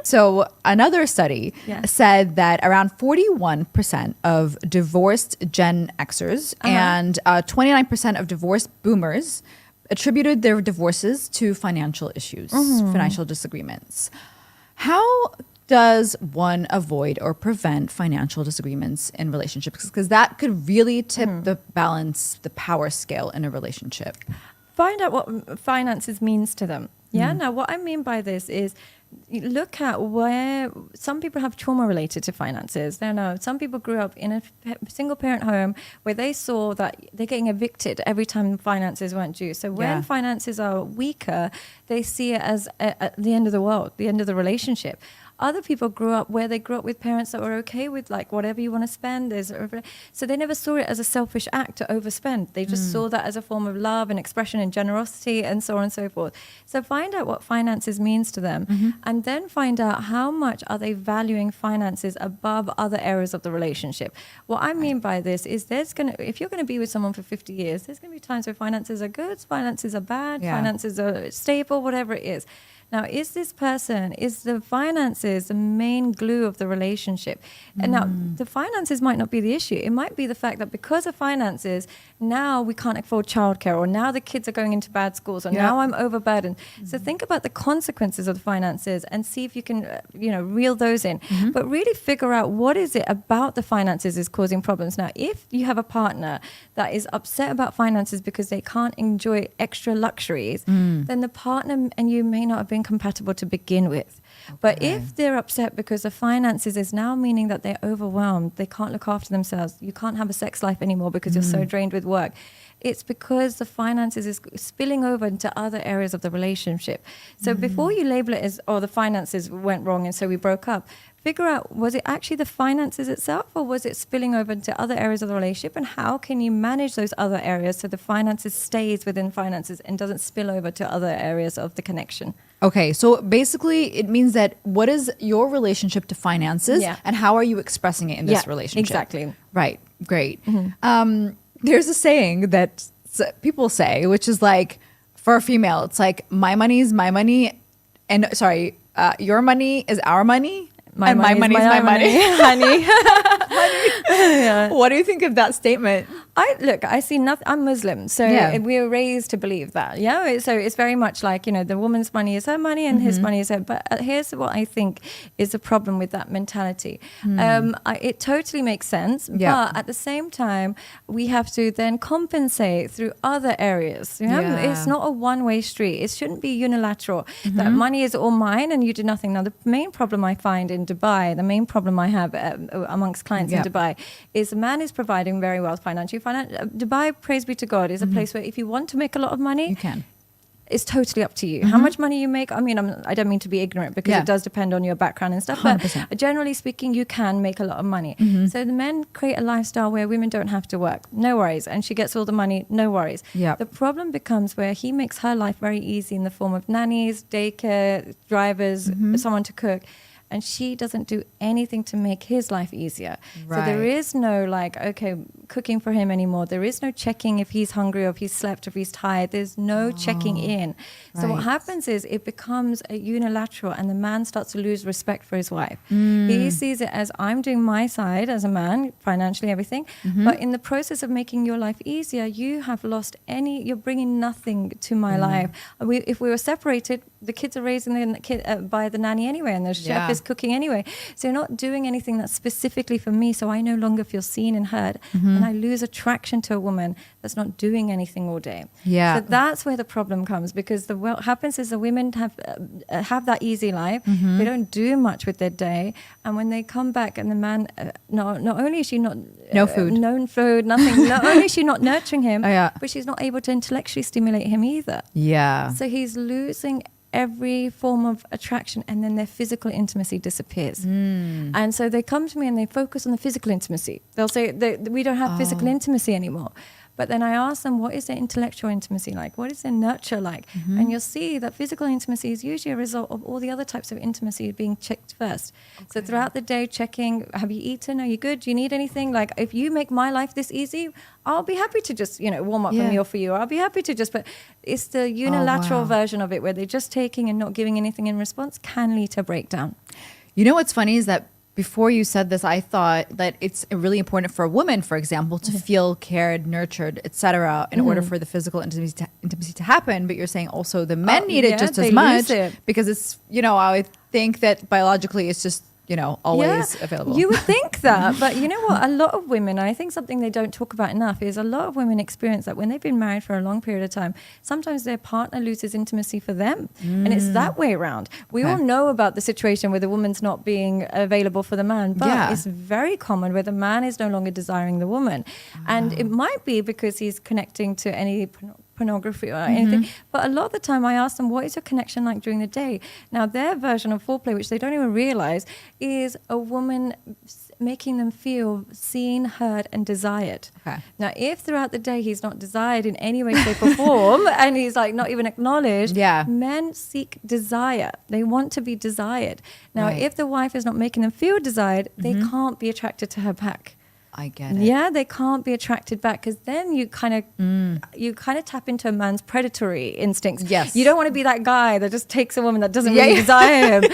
So another study said that around 41% of divorced Gen Xers and 29% of divorced boomers attributed their divorces to financial issues, financial disagreements. How does one avoid or prevent financial disagreements in relationships? Because that could really tip the balance, the power scale in a relationship. Find out what finances means to them. Yeah. Now, what I mean by this is look at where some people have trauma related to finances. Some people grew up in a single parent home where they saw that they're getting evicted every time finances weren't due. So when finances are weaker, they see it as the end of the world, the end of the relationship. Other people grew up where they grew up with parents that were okay with like whatever you want to spend. So they never saw it as a selfish act to overspend. They just saw that as a form of love and expression and generosity and so on and so forth. So find out what finances means to them and then find out how much are they valuing finances above other areas of the relationship. What I mean by this is if you're going to be with someone for 50 years, there's going to be times where finances are good, finances are bad, finances are stable, whatever it is. Now, is the finances the main glue of the relationship? And now, the finances might not be the issue. It might be the fact that because of finances, now we can't afford childcare, or now the kids are going into bad schools, or now I'm overburdened. So think about the consequences of the finances and see if you can, reel those in. But really figure out what is it about the finances is causing problems. Now, if you have a partner that is upset about finances because they can't enjoy extra luxuries, then the partner and you may not have been compatible to begin with. But if they're upset because the finances is now meaning that they're overwhelmed, they can't look after themselves, you can't have a sex life anymore because you're so drained with work, it's because the finances is spilling over into other areas of the relationship. So before you label it as, the finances went wrong and so we broke up, figure out, was it actually the finances itself, or was it spilling over into other areas of the relationship? And how can you manage those other areas so the finances stays within finances and doesn't spill over to other areas of the connection? Okay, so basically it means that what is your relationship to finances and how are you expressing it in this relationship? Exactly. Right, great. There's a saying that people say, which is like, for a female, it's like, my money is my money, and your money is our money. My money is my money. Honey. What do you think of that statement? I see nothing. I'm Muslim, so we were raised to believe that. Yeah, so it's very much like, the woman's money is her money and his money is her. But here's what I think is the problem with that mentality. It totally makes sense, but at the same time, we have to then compensate through other areas. It's not a one-way street. It shouldn't be unilateral. That money is all mine and you do nothing. Now, the main problem I find in Dubai, the main problem I have amongst clients in Dubai is the man is providing very well financially. Dubai, praise be to God, is a place where if you want to make a lot of money, you can. It's totally up to you. How much money you make, I don't mean to be ignorant because it does depend on your background and stuff, 100%. but generally speaking, you can make a lot of money. So the men create a lifestyle where women don't have to work, no worries, and she gets all the money, no worries. The problem becomes where he makes her life very easy in the form of nannies, daycare, drivers, someone to cook. And she doesn't do anything to make his life easier. So there is no cooking for him anymore. There is no checking if he's hungry or if he's slept or if he's tired. There's no checking in. So what happens is it becomes a unilateral and the man starts to lose respect for his wife. He sees it as, I'm doing my side as a man, financially, everything. But in the process of making your life easier, you have lost you're bringing nothing to my life. If we were separated, the kids are raising the kid by the nanny anyway, and the chef is cooking anyway. So you're not doing anything that's specifically for me. So I no longer feel seen and heard, and I lose attraction to a woman that's not doing anything all day. So that's where the problem comes, because what happens is the women have that easy life. They don't do much with their day, and when they come back, and the man, not only is she not nothing. Not only is she not nurturing him, but she's not able to intellectually stimulate him either. So he's losing every form of attraction, and then their physical intimacy disappears. And so they come to me and they focus on the physical intimacy. They'll say we don't have physical intimacy anymore. But then I ask them, what is their intellectual intimacy like? What is their nurture like? And you'll see that physical intimacy is usually a result of all the other types of intimacy being checked first. So throughout the day, checking, have you eaten? Are you good? Do you need anything? Like, if you make my life this easy, I'll be happy to just, warm up a meal for you. I'll be happy to just, but it's the unilateral version of it where they're just taking and not giving anything in response can lead to breakdown. You know what's funny is that before you said this, I thought that it's really important for a woman, for example, to feel cared, nurtured, etc., in order for the physical intimacy to happen. But you're saying also the men need it just as much because it's, I would think that biologically it's just, always available. You would think that, but you know what? A lot of women, I think something they don't talk about enough is a lot of women experience that when they've been married for a long period of time, sometimes their partner loses intimacy for them. And it's that way around. We all know about the situation where the woman's not being available for the man, but it's very common where the man is no longer desiring the woman. And it might be because he's connecting to any pornography or anything, but a lot of the time I ask them, what is your connection like during the day? Now their version of foreplay, which they don't even realize, is a woman making them feel seen, heard and desired. Now if throughout the day he's not desired in any way, shape or form and he's like not even acknowledged, men seek desire. They want to be desired. Now if the wife is not making them feel desired, they can't be attracted to her back. I get it. Yeah, they can't be attracted back because then you kind of tap into a man's predatory instincts. Yes. You don't want to be that guy that just takes a woman that doesn't really desire him.